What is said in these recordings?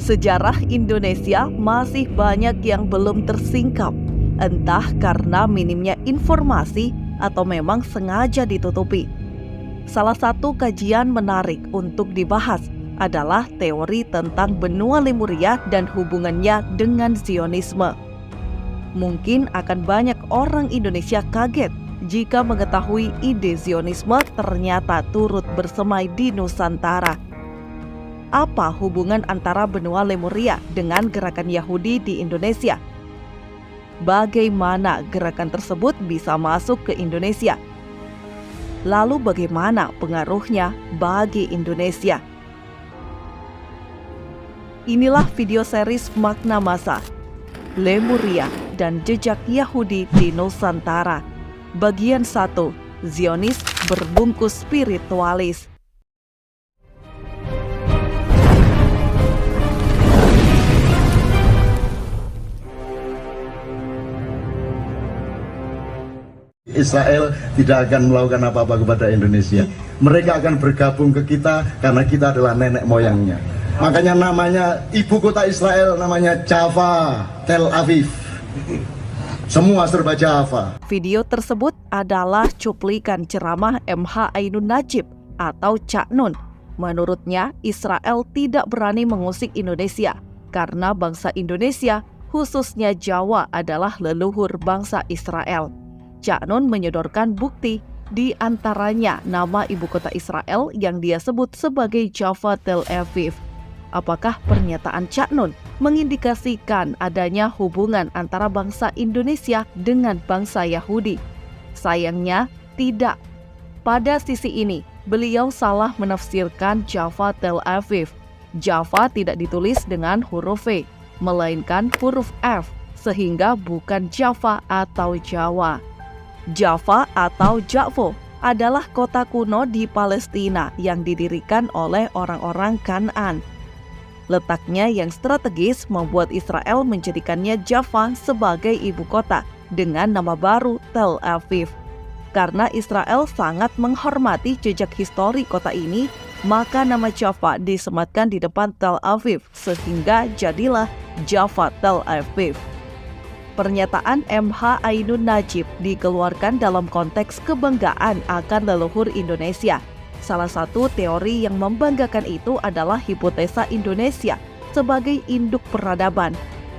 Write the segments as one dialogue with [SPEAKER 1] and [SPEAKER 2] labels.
[SPEAKER 1] Sejarah Indonesia masih banyak yang belum tersingkap, entah karena minimnya informasi atau memang sengaja ditutupi. Salah satu kajian menarik untuk dibahas adalah teori tentang benua Lemuria dan hubungannya dengan Zionisme. Mungkin akan banyak orang Indonesia kaget jika mengetahui ide Zionisme ternyata turut bersemai di Nusantara. Apa hubungan antara benua Lemuria dengan gerakan Yahudi di Indonesia? Bagaimana gerakan tersebut bisa masuk ke Indonesia? Lalu bagaimana pengaruhnya bagi Indonesia? Inilah video series Makna Masa, Lemuria dan Jejak Yahudi di Nusantara. Bagian 1, Zionis berbungkus spiritualis.
[SPEAKER 2] Israel tidak akan melakukan apa-apa kepada Indonesia. Mereka akan bergabung ke kita karena kita adalah nenek moyangnya. Makanya namanya ibu kota Israel namanya Jaffa, Tel Aviv. Semua serba Jaffa.
[SPEAKER 1] Video tersebut adalah cuplikan ceramah MH Ainun Najib atau Cak Nun. Menurutnya, Israel tidak berani mengusik Indonesia karena bangsa Indonesia, khususnya Jawa, adalah leluhur bangsa Israel. Cak Nun menyodorkan bukti, di antaranya nama ibu kota Israel yang dia sebut sebagai Jaffa Tel Aviv. Apakah pernyataan Cak Nun mengindikasikan adanya hubungan antara bangsa Indonesia dengan bangsa Yahudi? Sayangnya tidak. Pada sisi ini, beliau salah menafsirkan Jaffa Tel Aviv. Jaffa tidak ditulis dengan huruf V, melainkan huruf F, sehingga bukan Jaffa atau Jawa. Jaffa atau Jafo adalah kota kuno di Palestina yang didirikan oleh orang-orang Kanaan. Letaknya yang strategis membuat Israel menjadikannya Jaffa sebagai ibu kota dengan nama baru Tel Aviv. Karena Israel sangat menghormati jejak histori kota ini, maka nama Jaffa disematkan di depan Tel Aviv sehingga jadilah Jaffa Tel Aviv. Pernyataan MH Ainun Najib dikeluarkan dalam konteks kebanggaan akan leluhur Indonesia. Salah satu teori yang membanggakan itu adalah hipotesa Indonesia sebagai induk peradaban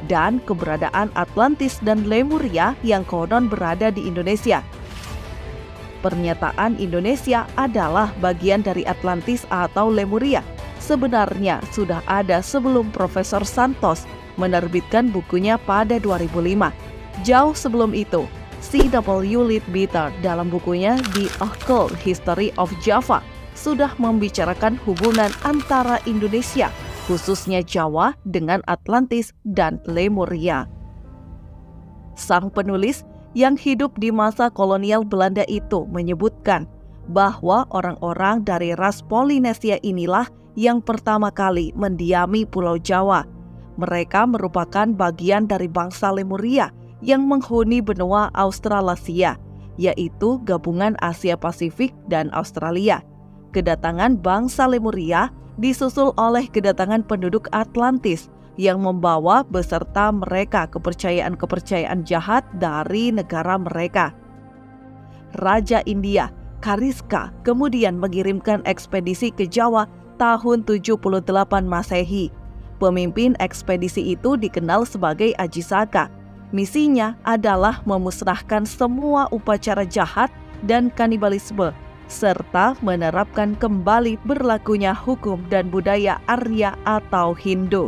[SPEAKER 1] dan keberadaan Atlantis dan Lemuria yang konon berada di Indonesia. Pernyataan Indonesia adalah bagian dari Atlantis atau Lemuria sebenarnya sudah ada sebelum Profesor Santos menerbitkan bukunya pada 2005. Jauh sebelum itu, C.W. Leadbeater dalam bukunya The Occult History of Jaffa sudah membicarakan hubungan antara Indonesia, khususnya Jawa, dengan Atlantis dan Lemuria. Sang penulis yang hidup di masa kolonial Belanda itu menyebutkan bahwa orang-orang dari ras Polinesia inilah yang pertama kali mendiami Pulau Jawa. Mereka merupakan bagian dari bangsa Lemuria yang menghuni benua Australasia, yaitu gabungan Asia Pasifik dan Australia. Kedatangan bangsa Lemuria disusul oleh kedatangan penduduk Atlantis yang membawa beserta mereka kepercayaan-kepercayaan jahat dari negara mereka. Raja India, Kariska, kemudian mengirimkan ekspedisi ke Jawa tahun 78 Masehi. Pemimpin ekspedisi itu dikenal sebagai Aji Saka. Misinya adalah memusnahkan semua upacara jahat dan kanibalisme, serta menerapkan kembali berlakunya hukum dan budaya Arya atau Hindu.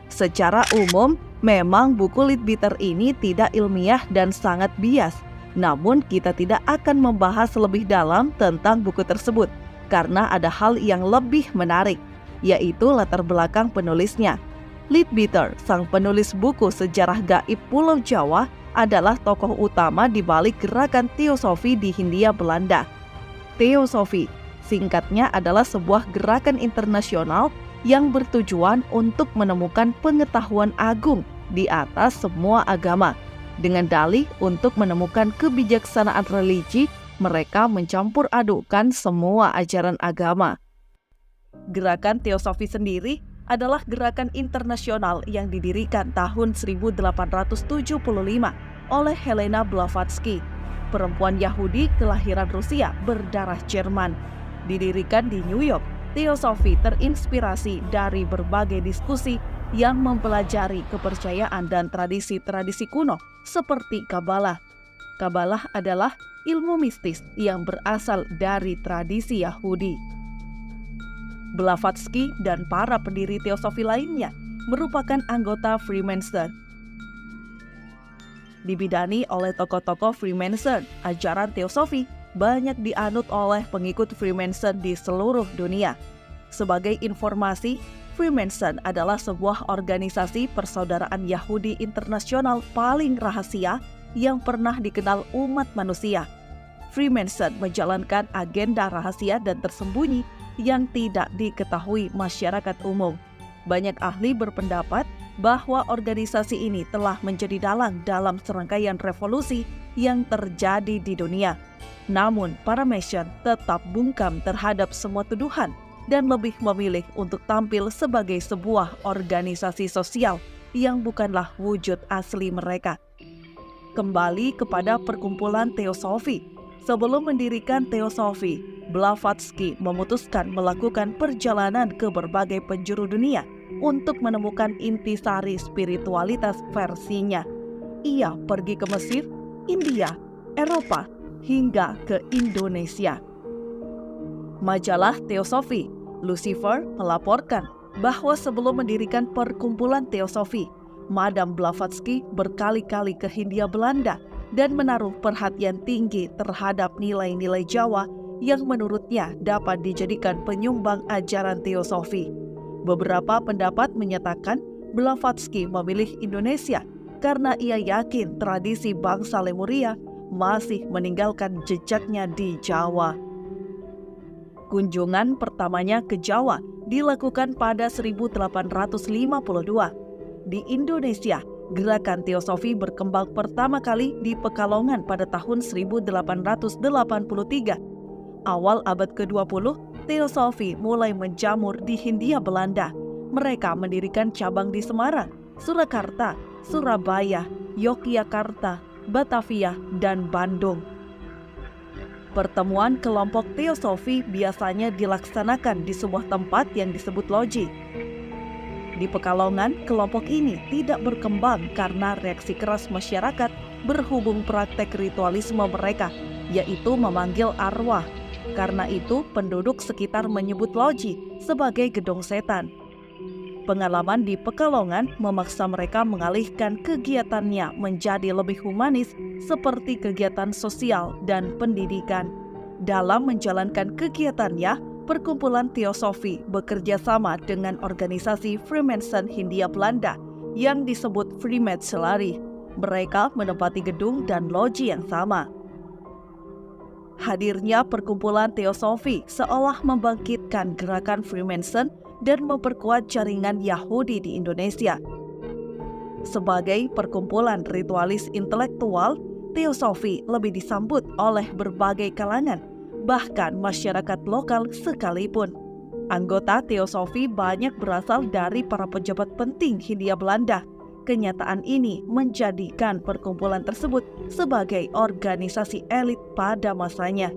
[SPEAKER 1] Secara umum, memang buku Leadbeater ini tidak ilmiah dan sangat bias. Namun kita tidak akan membahas lebih dalam tentang buku tersebut, karena ada hal yang lebih menarik, yaitu latar belakang penulisnya. Leadbeater, sang penulis buku sejarah gaib Pulau Jawa, adalah tokoh utama di balik gerakan teosofi di Hindia Belanda. Teosofi, singkatnya, adalah sebuah gerakan internasional yang bertujuan untuk menemukan pengetahuan agung di atas semua agama. Dengan dalih untuk menemukan kebijaksanaan religi, mereka mencampur adukan semua ajaran agama. Gerakan teosofi sendiri adalah gerakan internasional yang didirikan tahun 1875 oleh Helena Blavatsky, perempuan Yahudi kelahiran Rusia berdarah Jerman. Didirikan di New York, teosofi terinspirasi dari berbagai diskusi yang mempelajari kepercayaan dan tradisi-tradisi kuno seperti Kabalah. Kabalah adalah ilmu mistis yang berasal dari tradisi Yahudi. Blavatsky dan para pendiri teosofi lainnya merupakan anggota Freemason. Dibidani oleh tokoh-tokoh Freemason, ajaran teosofi banyak dianut oleh pengikut Freemason di seluruh dunia. Sebagai informasi, Freemason adalah sebuah organisasi persaudaraan Yahudi internasional paling rahasia yang pernah dikenal umat manusia. Freemason menjalankan agenda rahasia dan tersembunyi yang tidak diketahui masyarakat umum. Banyak ahli berpendapat bahwa organisasi ini telah menjadi dalang dalam serangkaian revolusi yang terjadi di dunia. Namun, para Mason tetap bungkam terhadap semua tuduhan dan lebih memilih untuk tampil sebagai sebuah organisasi sosial yang bukanlah wujud asli mereka. Kembali kepada perkumpulan teosofi. Sebelum mendirikan teosofi, Blavatsky memutuskan melakukan perjalanan ke berbagai penjuru dunia untuk menemukan intisari spiritualitas versinya. Ia pergi ke Mesir, India, Eropa, hingga ke Indonesia. Majalah Teosofi, Lucifer, melaporkan bahwa sebelum mendirikan perkumpulan teosofi, Madame Blavatsky berkali-kali ke Hindia Belanda dan menaruh perhatian tinggi terhadap nilai-nilai Jawa yang menurutnya dapat dijadikan penyumbang ajaran teosofi. Beberapa pendapat menyatakan Blavatsky memilih Indonesia karena ia yakin tradisi bangsa Lemuria masih meninggalkan jejaknya di Jawa. Kunjungan pertamanya ke Jawa dilakukan pada 1852. Di Indonesia, gerakan teosofi berkembang pertama kali di Pekalongan pada tahun 1883. Awal abad ke-20, teosofi mulai menjamur di Hindia Belanda. Mereka mendirikan cabang di Semarang, Surakarta, Surabaya, Yogyakarta, Batavia, dan Bandung. Pertemuan kelompok teosofi biasanya dilaksanakan di sebuah tempat yang disebut loji. Di Pekalongan, kelompok ini tidak berkembang karena reaksi keras masyarakat berhubung praktek ritualisme mereka, yaitu memanggil arwah. Karena itu, penduduk sekitar menyebut loji sebagai gedung setan. Pengalaman di Pekalongan memaksa mereka mengalihkan kegiatannya menjadi lebih humanis seperti kegiatan sosial dan pendidikan. Dalam menjalankan kegiatannya, perkumpulan teosofi bekerja sama dengan organisasi Freemason Hindia Belanda yang disebut Freemasonry. Mereka menempati gedung dan loji yang sama. Hadirnya perkumpulan teosofi seolah membangkitkan gerakan Freemason dan memperkuat jaringan Yahudi di Indonesia. Sebagai perkumpulan ritualis intelektual, teosofi lebih disambut oleh berbagai kalangan, bahkan masyarakat lokal sekalipun. Anggota teosofi banyak berasal dari para pejabat penting Hindia Belanda. Kenyataan ini menjadikan perkumpulan tersebut sebagai organisasi elit pada masanya.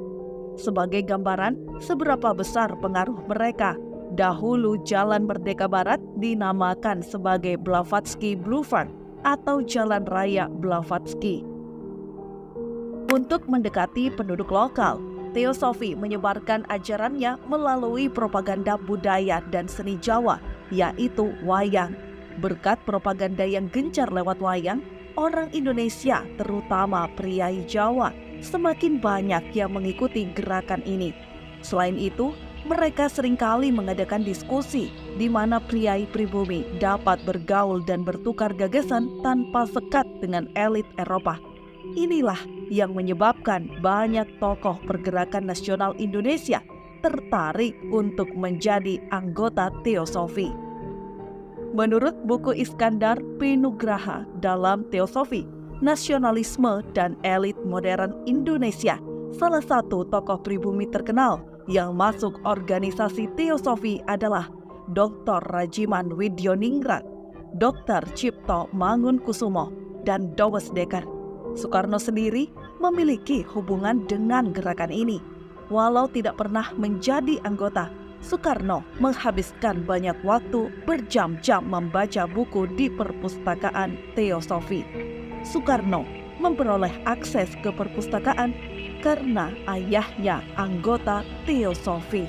[SPEAKER 1] Sebagai gambaran seberapa besar pengaruh mereka, dahulu Jalan Merdeka Barat dinamakan sebagai Blavatsky Boulevard atau Jalan Raya Blavatsky. Untuk mendekati penduduk lokal, teosofi menyebarkan ajarannya melalui propaganda budaya dan seni Jawa, yaitu wayang. Berkat propaganda yang gencar lewat wayang, orang Indonesia, terutama priai Jawa, semakin banyak yang mengikuti gerakan ini. Selain itu, mereka seringkali mengadakan diskusi di mana priai pribumi dapat bergaul dan bertukar gagasan tanpa sekat dengan elit Eropa. Inilah yang menyebabkan banyak tokoh pergerakan nasional Indonesia tertarik untuk menjadi anggota teosofi. Menurut buku Iskandar P. Nugraha dalam Teosofi, Nasionalisme dan Elit Modern Indonesia, salah satu tokoh pribumi terkenal yang masuk organisasi teosofi adalah Dr. Rajiman Widyoningrat, Dr. Cipto Mangunkusumo, dan Dowes Dekker. Soekarno sendiri memiliki hubungan dengan gerakan ini. Walau tidak pernah menjadi anggota, Soekarno menghabiskan banyak waktu berjam-jam membaca buku di perpustakaan Teosofi. Soekarno memperoleh akses ke perpustakaan karena ayahnya anggota Teosofi.